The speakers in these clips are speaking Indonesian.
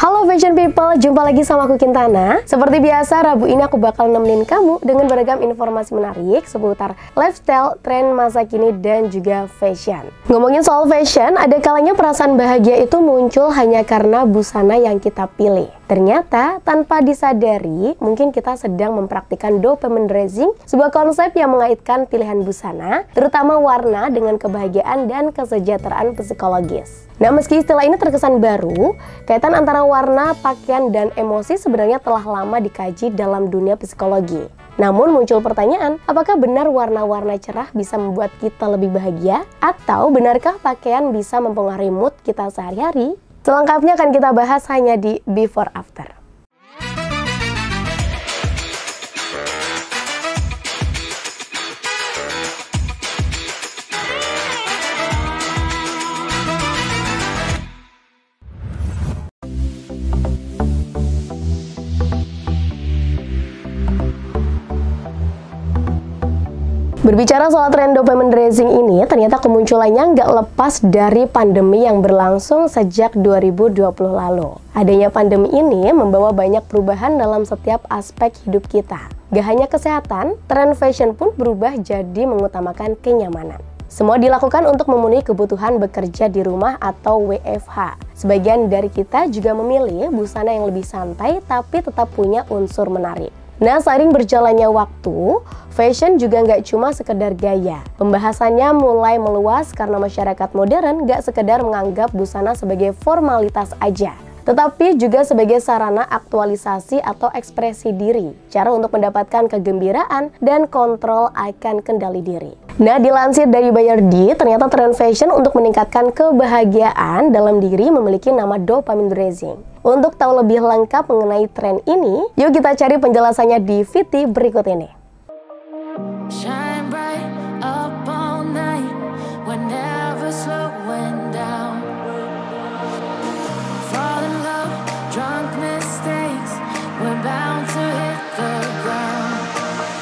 Halo Fashion People, jumpa lagi sama aku Kintana. Seperti biasa, Rabu ini aku bakal nemenin kamu dengan beragam informasi menarik seputar lifestyle, tren masa kini, dan juga fashion. Ngomongin soal fashion, ada kalanya perasaan bahagia itu muncul hanya karena busana yang kita pilih. Ternyata, tanpa disadari, mungkin kita sedang mempraktikkan dopamine dressing, sebuah konsep yang mengaitkan pilihan busana, terutama warna dengan kebahagiaan dan kesejahteraan psikologis. Nah, meski istilah ini terkesan baru, kaitan antara warna, pakaian, dan emosi sebenarnya telah lama dikaji dalam dunia psikologi. Namun muncul pertanyaan, apakah benar warna-warna cerah bisa membuat kita lebih bahagia? Atau benarkah pakaian bisa mempengaruhi mood kita sehari-hari? Selengkapnya akan kita bahas hanya di Before After. Berbicara soal tren dopamine dressing ini, ternyata kemunculannya nggak lepas dari pandemi yang berlangsung sejak 2020 lalu. Adanya pandemi ini membawa banyak perubahan dalam setiap aspek hidup kita. Gak hanya kesehatan, tren fashion pun berubah jadi mengutamakan kenyamanan. Semua dilakukan untuk memenuhi kebutuhan bekerja di rumah atau WFH. Sebagian dari kita juga memilih busana yang lebih santai tapi tetap punya unsur menarik. Nah, seiring berjalannya waktu, fashion juga nggak cuma sekedar gaya. Pembahasannya mulai meluas karena masyarakat modern nggak sekedar menganggap busana sebagai formalitas aja, tetapi juga sebagai sarana aktualisasi atau ekspresi diri, cara untuk mendapatkan kegembiraan dan kontrol akan kendali diri. Nah, dilansir dari Bayardi, ternyata tren fashion untuk meningkatkan kebahagiaan dalam diri memiliki nama dopamine dressing. Untuk tahu lebih lengkap mengenai tren ini, yuk kita cari penjelasannya di VT berikut ini.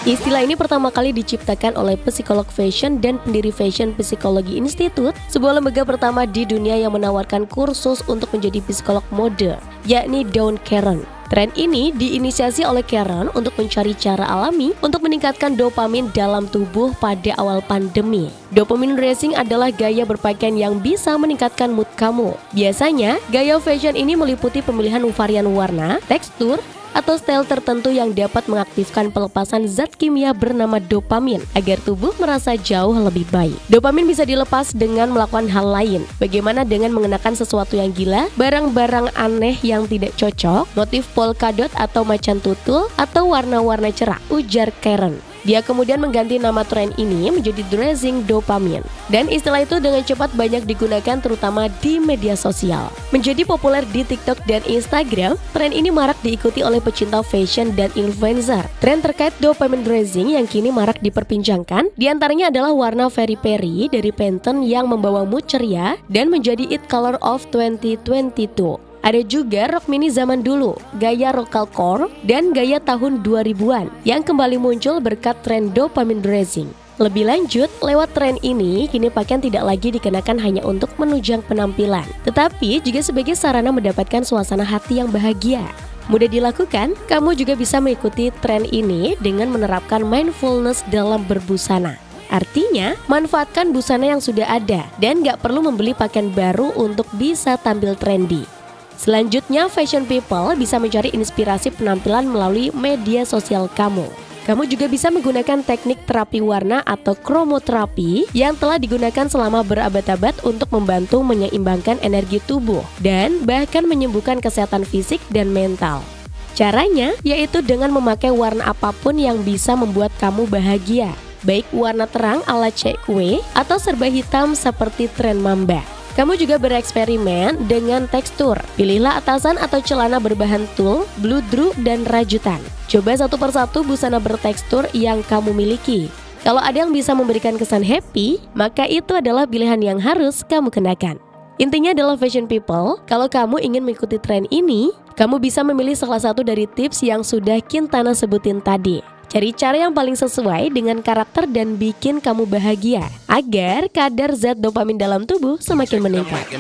Istilah ini pertama kali diciptakan oleh psikolog fashion dan pendiri Fashion Psychology Institute, sebuah lembaga pertama di dunia yang menawarkan kursus untuk menjadi psikolog mode, yakni Dawn Karen. Tren ini diinisiasi oleh Karen untuk mencari cara alami untuk meningkatkan dopamin dalam tubuh pada awal pandemi. Dopamine dressing adalah gaya berpakaian yang bisa meningkatkan mood kamu. Biasanya, gaya fashion ini meliputi pemilihan varian warna, tekstur, atau style tertentu yang dapat mengaktifkan pelepasan zat kimia bernama dopamin agar tubuh merasa jauh lebih baik. Dopamin bisa dilepas dengan melakukan hal lain. Bagaimana dengan mengenakan sesuatu yang gila, barang-barang aneh yang tidak cocok, motif polka dot atau macan tutul, atau warna-warna cerah, ujar Karen. Dia kemudian mengganti nama tren ini menjadi dressing dopamine. Dan istilah itu dengan cepat banyak digunakan terutama di media sosial. Menjadi populer di TikTok dan Instagram, tren ini marak diikuti oleh pecinta fashion dan influencer. Tren terkait dopamine dressing yang kini marak diperbincangkan, diantaranya adalah warna Very Peri dari Pantene yang membawa mood ceria dan menjadi it color of 2022. Ada juga rok mini zaman dulu, gaya rockalcore, dan gaya tahun 2000-an yang kembali muncul berkat tren dopamine dressing. Lebih lanjut, lewat tren ini, kini pakaian tidak lagi dikenakan hanya untuk menunjang penampilan, tetapi juga sebagai sarana mendapatkan suasana hati yang bahagia. Mudah dilakukan, kamu juga bisa mengikuti tren ini dengan menerapkan mindfulness dalam berbusana. Artinya, manfaatkan busana yang sudah ada dan gak perlu membeli pakaian baru untuk bisa tampil trendy. Selanjutnya, fashion people bisa mencari inspirasi penampilan melalui media sosial kamu. Kamu juga bisa menggunakan teknik terapi warna atau kromoterapi yang telah digunakan selama berabad-abad untuk membantu menyeimbangkan energi tubuh dan bahkan menyembuhkan kesehatan fisik dan mental. Caranya yaitu dengan memakai warna apapun yang bisa membuat kamu bahagia, baik warna terang ala cekue atau serba hitam seperti tren mamba. Kamu juga bereksperimen dengan tekstur. Pilihlah atasan atau celana berbahan tulle, bludru, dan rajutan. Coba satu persatu busana bertekstur yang kamu miliki. Kalau ada yang bisa memberikan kesan happy, maka itu adalah pilihan yang harus kamu kenakan. Intinya adalah fashion people, kalau kamu ingin mengikuti tren ini, kamu bisa memilih salah satu dari tips yang sudah Kintana sebutin tadi. Cari cara yang paling sesuai dengan karakter dan bikin kamu bahagia agar kadar zat dopamin dalam tubuh semakin meningkat.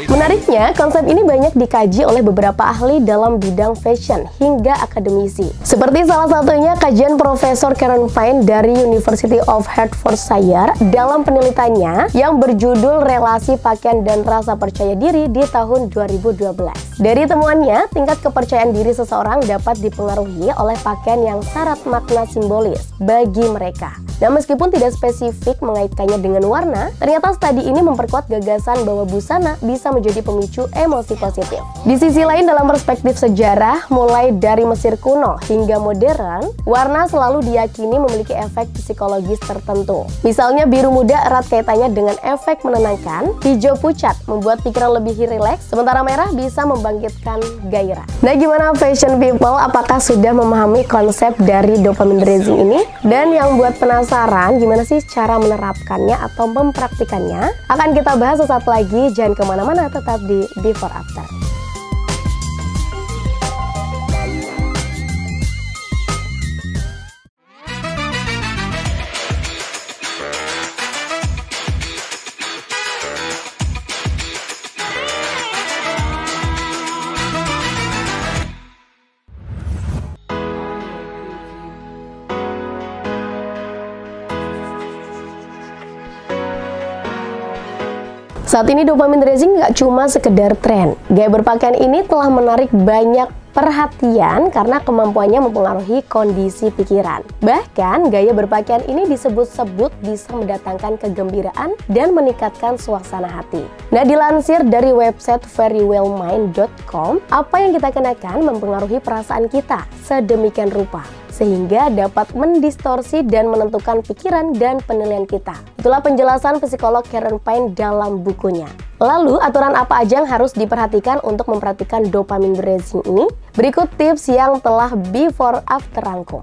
Menariknya, konsep ini banyak dikaji oleh beberapa ahli dalam bidang fashion hingga akademisi. Seperti salah satunya kajian Profesor Karen Pine dari University of Hertfordshire dalam penelitiannya yang berjudul Relasi Pakaian dan Rasa Percaya Diri di tahun 2012. Dari temuannya, tingkat kepercayaan diri seseorang dapat dipengaruhi oleh pakaian yang syarat makna simbolis bagi mereka. Nah, meskipun tidak spesifik mengaitkannya dengan warna, ternyata studi ini memperkuat gagasan bahwa busana bisa menjadi pemicu emosi positif. Di sisi lain, dalam perspektif sejarah, mulai dari Mesir kuno hingga modern, warna selalu diyakini memiliki efek psikologis tertentu. Misalnya, biru muda erat kaitannya dengan efek menenangkan, hijau pucat membuat pikiran lebih rileks, sementara merah bisa membangkitkan gairah. Nah, gimana fashion people? Apakah sudah memahami konsep dari dopamine raising ini? Dan yang buat penasaran gimana sih cara menerapkannya atau mempraktikannya? Akan kita bahas sesaat lagi, jangan kemana-mana, tetap di Before After. Saat ini dopamine raising nggak cuma sekedar tren. Gaya berpakaian ini telah menarik banyak perhatian karena kemampuannya mempengaruhi kondisi pikiran. Bahkan, gaya berpakaian ini disebut-sebut bisa mendatangkan kegembiraan dan meningkatkan suasana hati. Nah, dilansir dari website verywellmind.com, apa yang kita kenakan mempengaruhi perasaan kita sedemikian rupa, sehingga dapat mendistorsi dan menentukan pikiran dan penilaian kita. Itulah penjelasan psikolog Karen Pine dalam bukunya. Lalu, aturan apa aja yang harus diperhatikan untuk memperhatikan dopamine raising ini? Berikut tips yang telah Before After rangkum.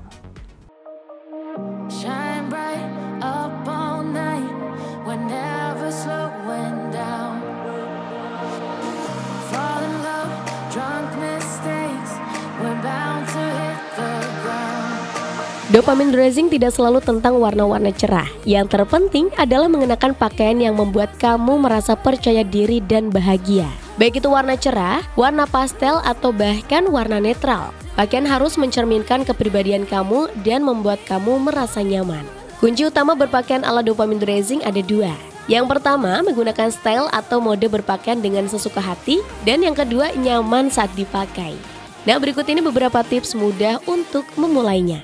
Dopamine raising tidak selalu tentang warna-warna cerah. Yang terpenting adalah mengenakan pakaian yang membuat kamu merasa percaya diri dan bahagia. Baik itu warna cerah, warna pastel, atau bahkan warna netral. Pakaian harus mencerminkan kepribadian kamu dan membuat kamu merasa nyaman. Kunci utama berpakaian ala dopamine raising ada dua. Yang pertama, menggunakan style atau mode berpakaian dengan sesuka hati. Dan yang kedua, nyaman saat dipakai. Nah, berikut ini beberapa tips mudah untuk memulainya.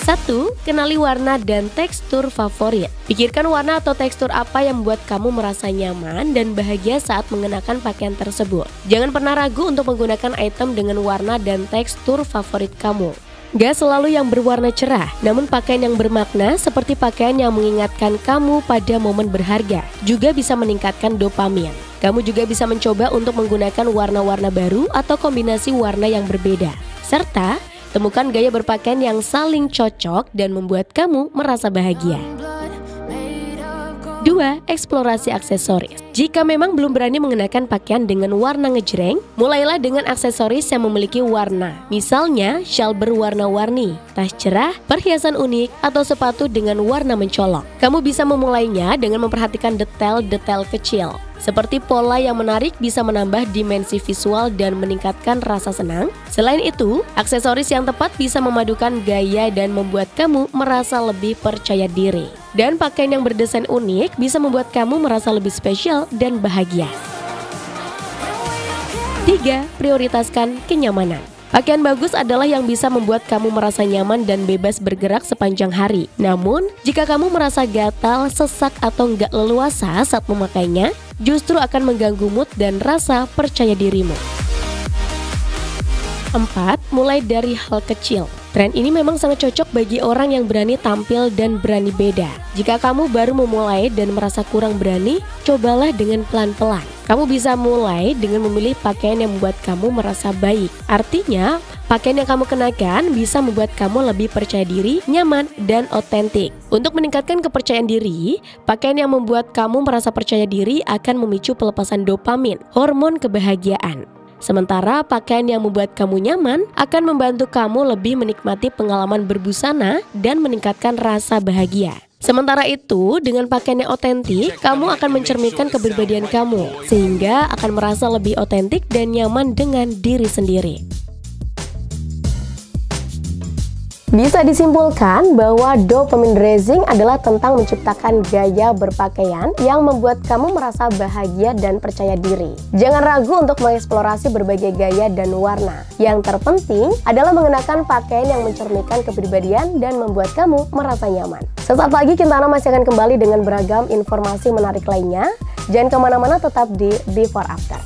1. Kenali warna dan tekstur favorit. Pikirkan warna atau tekstur apa yang membuat kamu merasa nyaman dan bahagia saat mengenakan pakaian tersebut. Jangan pernah ragu untuk menggunakan item dengan warna dan tekstur favorit kamu. Gak selalu yang berwarna cerah, namun pakaian yang bermakna seperti pakaian yang mengingatkan kamu pada momen berharga juga bisa meningkatkan dopamin. Kamu juga bisa mencoba untuk menggunakan warna-warna baru atau kombinasi warna yang berbeda. Serta temukan gaya berpakaian yang saling cocok dan membuat kamu merasa bahagia. 2. Eksplorasi aksesoris. Jika memang belum berani mengenakan pakaian dengan warna ngejreng, mulailah dengan aksesoris yang memiliki warna. Misalnya, shawl berwarna-warni, tas cerah, perhiasan unik, atau sepatu dengan warna mencolok. Kamu bisa memulainya dengan memperhatikan detail-detail kecil. Seperti pola yang menarik bisa menambah dimensi visual dan meningkatkan rasa senang. Selain itu, aksesoris yang tepat bisa memadukan gaya dan membuat kamu merasa lebih percaya diri. Dan pakaian yang berdesain unik bisa membuat kamu merasa lebih spesial dan bahagia. 3. Prioritaskan kenyamanan. Pakaian bagus adalah yang bisa membuat kamu merasa nyaman dan bebas bergerak sepanjang hari. Namun, jika kamu merasa gatal, sesak, atau nggak leluasa saat memakainya, justru akan mengganggu mood dan rasa percaya dirimu. 4. Mulai dari hal kecil. Tren ini memang sangat cocok bagi orang yang berani tampil dan berani beda. Jika kamu baru memulai dan merasa kurang berani, cobalah dengan pelan-pelan. Kamu bisa mulai dengan memilih pakaian yang membuat kamu merasa baik. Artinya, pakaian yang kamu kenakan bisa membuat kamu lebih percaya diri, nyaman, dan otentik. Untuk meningkatkan kepercayaan diri, pakaian yang membuat kamu merasa percaya diri akan memicu pelepasan dopamin, hormon kebahagiaan. Sementara pakaian yang membuat kamu nyaman akan membantu kamu lebih menikmati pengalaman berbusana dan meningkatkan rasa bahagia. Sementara itu, dengan pakaian yang otentik, kamu akan mencerminkan kepribadian kamu, sehingga akan merasa lebih otentik dan nyaman dengan diri sendiri. Bisa disimpulkan bahwa dopamine dressing adalah tentang menciptakan gaya berpakaian yang membuat kamu merasa bahagia dan percaya diri. Jangan ragu untuk mengeksplorasi berbagai gaya dan warna. Yang terpenting adalah mengenakan pakaian yang mencerminkan kepribadian dan membuat kamu merasa nyaman. Sesaat lagi Kintana masih akan kembali dengan beragam informasi menarik lainnya. Jangan kemana-mana, tetap di Before After.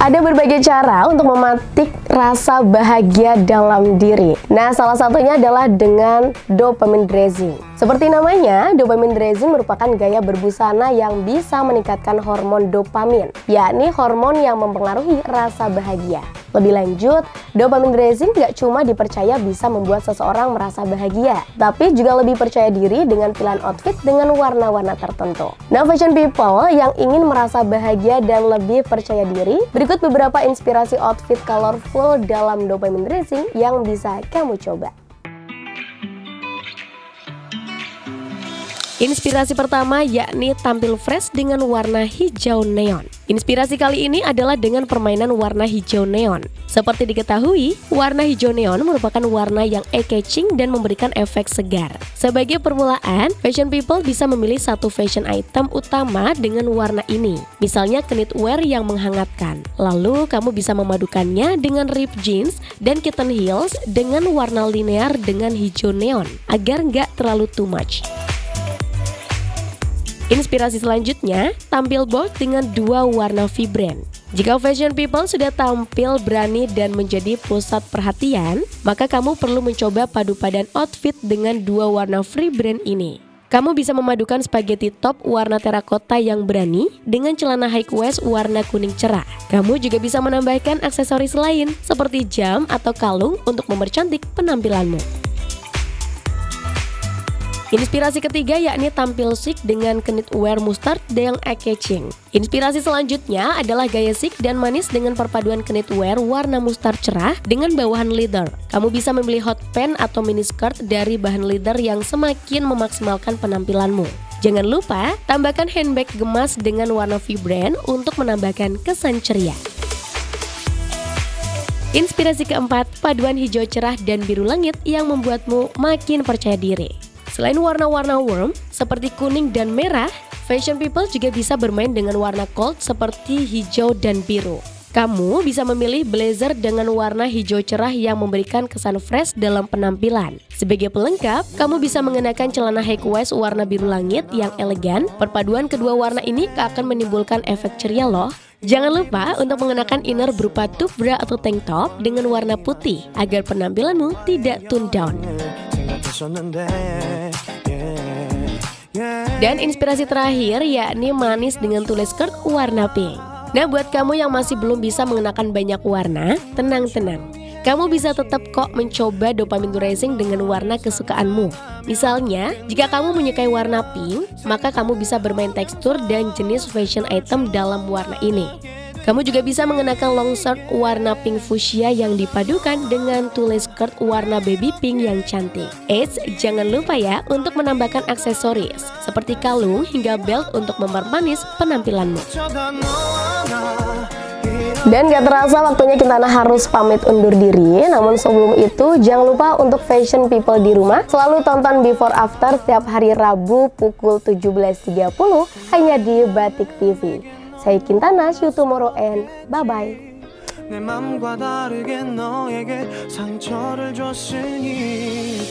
Ada berbagai cara untuk memantik rasa bahagia dalam diri. Nah, salah satunya adalah dengan dopamine dressing. Seperti namanya, dopamine dressing merupakan gaya berbusana yang bisa meningkatkan hormon dopamin, yakni hormon yang mempengaruhi rasa bahagia. Lebih lanjut, dopamine dressing gak cuma dipercaya bisa membuat seseorang merasa bahagia, tapi juga lebih percaya diri dengan pilihan outfit dengan warna-warna tertentu. Nah, fashion people yang ingin merasa bahagia dan lebih percaya diri, berikut beberapa inspirasi outfit colorful dalam dopamine dressing yang bisa kamu coba. Inspirasi pertama yakni tampil fresh dengan warna hijau neon. Inspirasi kali ini adalah dengan permainan warna hijau neon. Seperti diketahui, warna hijau neon merupakan warna yang eye-catching dan memberikan efek segar. Sebagai permulaan, fashion people bisa memilih satu fashion item utama dengan warna ini. Misalnya knitwear yang menghangatkan. Lalu kamu bisa memadukannya dengan ripped jeans dan kitten heels dengan warna linear dengan hijau neon agar nggak terlalu too much. Inspirasi selanjutnya, tampil bold dengan dua warna vibran. Jika fashion people sudah tampil berani dan menjadi pusat perhatian, maka kamu perlu mencoba padu padan outfit dengan dua warna vibran ini. Kamu bisa memadukan spaghetti top warna terakota yang berani dengan celana high waist warna kuning cerah. Kamu juga bisa menambahkan aksesoris lain seperti jam atau kalung untuk mempercantik penampilanmu. Inspirasi ketiga yakni tampil chic dengan knitwear mustard yang eye-catching. Inspirasi selanjutnya adalah gaya chic dan manis dengan perpaduan knitwear warna mustard cerah dengan bawahan leather. Kamu bisa memilih hot pants atau mini skirt dari bahan leather yang semakin memaksimalkan penampilanmu. Jangan lupa tambahkan handbag gemas dengan warna vibran untuk menambahkan kesan ceria. Inspirasi keempat, paduan hijau cerah dan biru langit yang membuatmu makin percaya diri. Selain warna-warna warm seperti kuning dan merah, fashion people juga bisa bermain dengan warna cold seperti hijau dan biru. Kamu bisa memilih blazer dengan warna hijau cerah yang memberikan kesan fresh dalam penampilan. Sebagai pelengkap, kamu bisa mengenakan celana high waist warna biru langit yang elegan. Perpaduan kedua warna ini akan menimbulkan efek ceria loh. Jangan lupa untuk mengenakan inner berupa tup bra atau tank top dengan warna putih agar penampilanmu tidak tone down. Dan inspirasi terakhir yakni manis dengan tules skirt warna pink. Nah, buat kamu yang masih belum bisa mengenakan banyak warna, tenang-tenang. Kamu bisa tetap kok mencoba dopamine dressing dengan warna kesukaanmu. Misalnya, jika kamu menyukai warna pink, maka kamu bisa bermain tekstur dan jenis fashion item dalam warna ini. Kamu juga bisa mengenakan long skirt warna pink fuchsia yang dipadukan dengan tules skirt warna baby pink yang cantik. Eits, jangan lupa ya untuk menambahkan aksesoris seperti kalung hingga belt untuk mempermanis penampilanmu. Dan gak terasa waktunya Kintana harus pamit undur diri. Namun sebelum itu jangan lupa untuk fashion people di rumah selalu tonton Before After setiap hari Rabu pukul 17.30 hanya di Batik TV. Saya Kintana, see you tomorrow and bye-bye. 내 맘과 다르게 너에게 상처를 줬으니